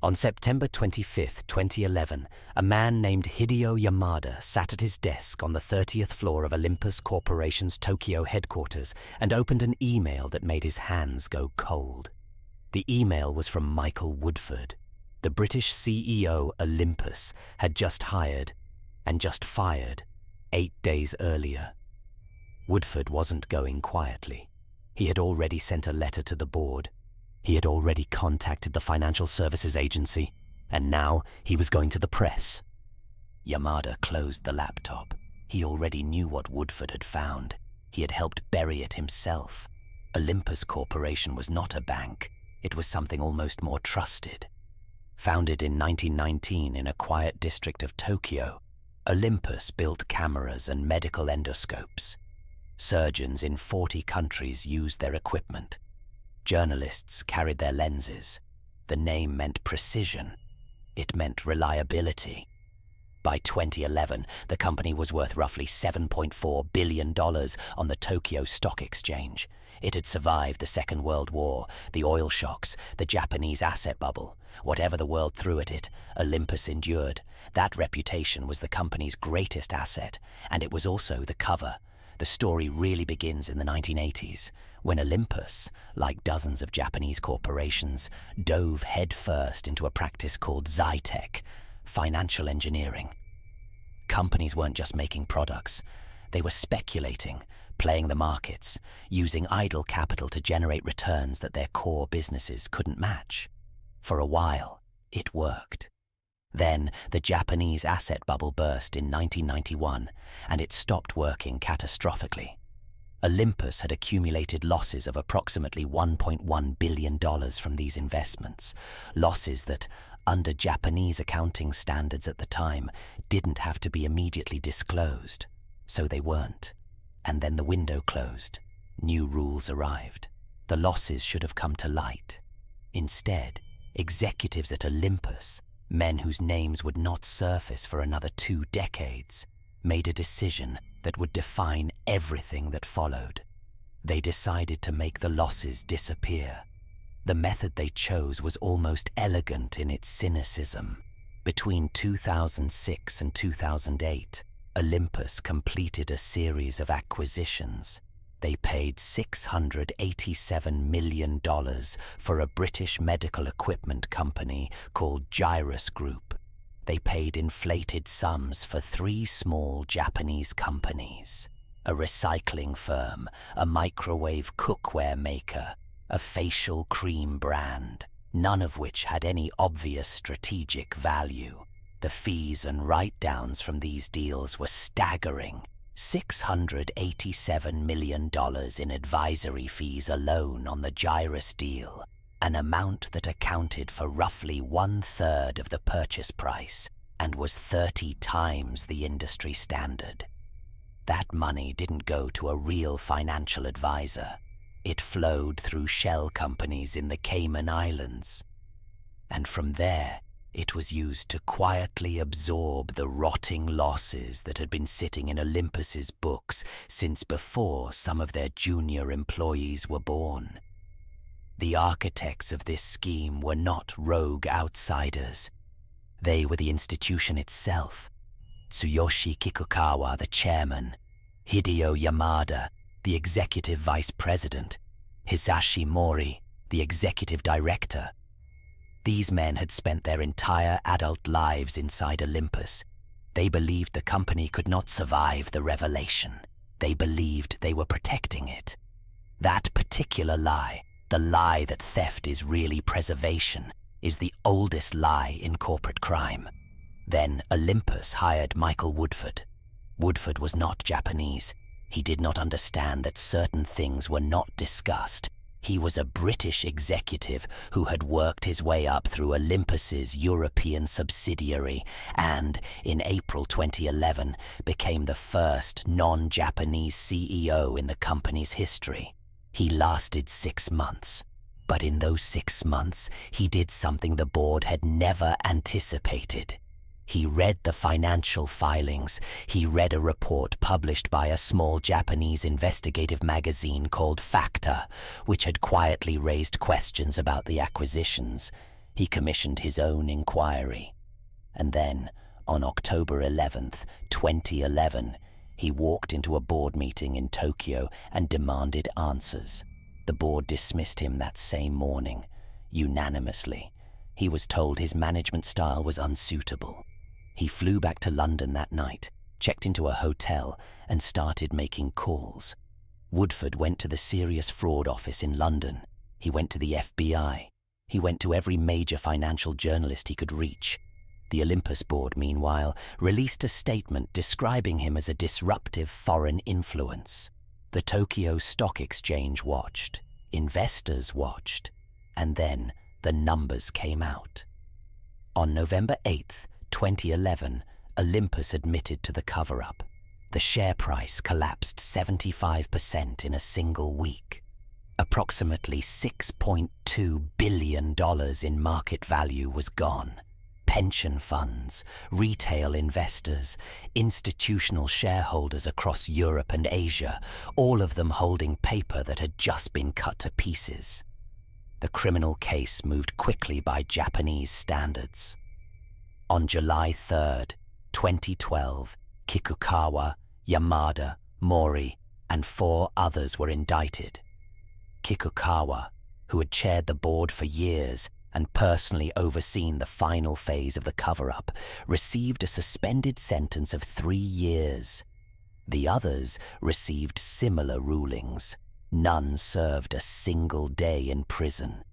On September 25, 2011, a man named Hideo Yamada sat at his desk on the 30th floor of Olympus Corporation's Tokyo headquarters and opened an email that made his hands go cold. The email was from Michael Woodford. The British CEO Olympus had just hired and just fired 8 days earlier. Woodford wasn't going quietly. He had already sent a letter to the board. He had already contacted the financial services agency, and now he was going to the press. Yamada closed the laptop. He already knew what Woodford had found. He had helped bury it himself. Olympus Corporation was not a bank. It was something almost more trusted. Founded in 1919 in a quiet district of Tokyo, Olympus built cameras and medical endoscopes. Surgeons in 40 countries used their equipment. Journalists carried their lenses. The name meant precision. It meant reliability. By 2011, the company was worth roughly $7.4 billion on the Tokyo Stock Exchange. It had survived the Second World War, the oil shocks, the Japanese asset bubble. Whatever the world threw at it, Olympus endured. That reputation was the company's greatest asset, and it was also the cover. The story really begins in the 1980s, when Olympus, like dozens of Japanese corporations, dove headfirst into a practice called Zytech, financial engineering. Companies weren't just making products. They were speculating, playing the markets, using idle capital to generate returns that their core businesses couldn't match. For a while, it worked. Then the Japanese asset bubble burst in 1991, and it stopped working catastrophically. Olympus had accumulated losses of approximately $1.1 billion from these investments, losses that, under Japanese accounting standards at the time, didn't have to be immediately disclosed. So they weren't. And then the window closed. New rules arrived. The losses should have come to light. Instead, executives at Olympus, men whose names would not surface for another 2 decades, made a decision that would define everything that followed. They decided to make the losses disappear. The method they chose was almost elegant in its cynicism. Between 2006 and 2008, Olympus completed a series of acquisitions. They paid $687 million for a British medical equipment company called Gyrus Group. They paid inflated sums for 3 small Japanese companies, a recycling firm, a microwave cookware maker, a facial cream brand, none of which had any obvious strategic value. The fees and write-downs from these deals were staggering. $687 million in advisory fees alone on the Gyrus deal, an amount that accounted for roughly 1/3 of the purchase price and was 30 times the industry standard. That money didn't go to a real financial advisor. It flowed through shell companies in the Cayman Islands. And from there, it was used to quietly absorb the rotting losses that had been sitting in Olympus's books since before some of their junior employees were born. The architects of this scheme were not rogue outsiders. They were the institution itself. Tsuyoshi Kikukawa, the chairman, Hideo Yamada, the executive vice president, Hisashi Mori, the executive director. These men had spent their entire adult lives inside Olympus. They believed the company could not survive the revelation. They believed they were protecting it. That particular lie, the lie that theft is really preservation, is the oldest lie in corporate crime. Then Olympus hired Michael Woodford. Woodford was not Japanese. He did not understand that certain things were not discussed. He was a British executive who had worked his way up through Olympus's European subsidiary and, in April 2011, became the first non-Japanese CEO in the company's history. He lasted 6 months. But in those 6 months, he did something the board had never anticipated. He read the financial filings. He read a report published by a small Japanese investigative magazine called Factor, which had quietly raised questions about the acquisitions. He commissioned his own inquiry. And then, on October 11th, 2011, he walked into a board meeting in Tokyo and demanded answers. The board dismissed him that same morning, unanimously. He was told his management style was unsuitable. He flew back to London that night, checked into a hotel, and started making calls. Woodford went to the Serious Fraud Office in London. He went to the FBI. He went to every major financial journalist he could reach. The Olympus board, meanwhile, released a statement describing him as a disruptive foreign influence. The Tokyo Stock Exchange watched. Investors watched. And then the numbers came out. On November 8th, 2011, Olympus admitted to the cover-up. The share price collapsed 75% in a single week. Approximately $6.2 billion in market value was gone. Pension funds, retail investors, institutional shareholders across Europe and Asia, all of them holding paper that had just been cut to pieces. The criminal case moved quickly by Japanese standards. On July 3rd, 2012, Kikukawa, Yamada, Mori, and 4 others were indicted. Kikukawa, who had chaired the board for years and personally overseen the final phase of the cover-up, received a suspended sentence of 3 years. The others received similar rulings. None served a single day in prison.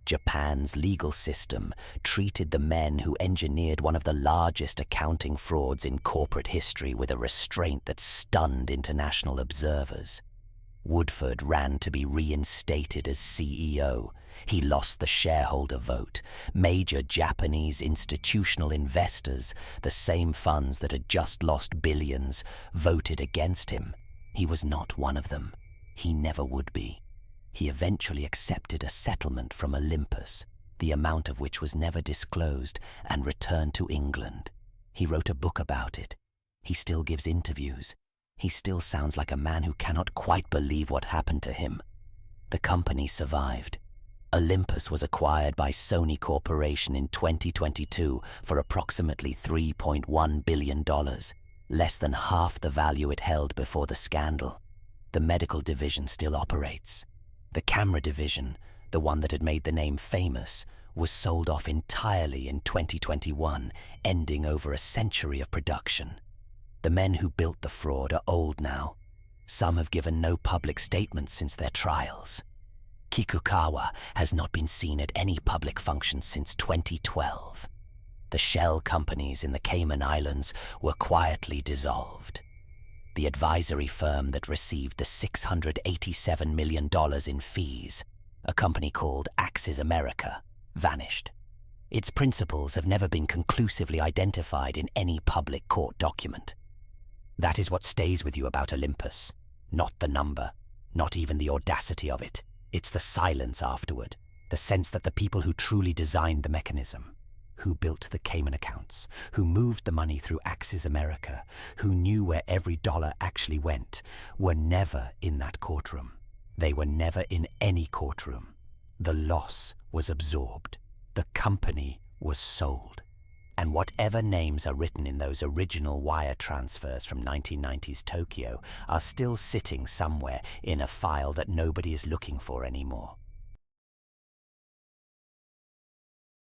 Japan's legal system treated the men who engineered one of the largest accounting frauds in corporate history with a restraint that stunned international observers. Woodford ran to be reinstated as CEO. He lost the shareholder vote. Major Japanese institutional investors, the same funds that had just lost billions, voted against him. He was not one of them. He never would be. He eventually accepted a settlement from Olympus, the amount of which was never disclosed, and returned to England. He wrote a book about it. He still gives interviews. He still sounds like a man who cannot quite believe what happened to him. The company survived. Olympus was acquired by Sony Corporation in 2022 for approximately $3.1 billion, less than half the value it held before the scandal. The medical division still operates. The camera division, the one that had made the name famous, was sold off entirely in 2021, ending over a century of production. The men who built the fraud are old now. Some have given no public statements since their trials. Kikukawa has not been seen at any public functions since 2012. The shell companies in the Cayman Islands were quietly dissolved. The advisory firm that received the $687 million in fees, a company called Axis America, vanished. Its principals have never been conclusively identified in any public court document. That is what stays with you about Olympus. Not the number, not even the audacity of it. It's the silence afterward, the sense that the people who truly designed the mechanism, who built the Cayman accounts, who moved the money through Axis America, who knew where every dollar actually went, were never in that courtroom. They were never in any courtroom. The loss was absorbed. The company was sold. And whatever names are written in those original wire transfers from 1990s Tokyo are still sitting somewhere in a file that nobody is looking for anymore.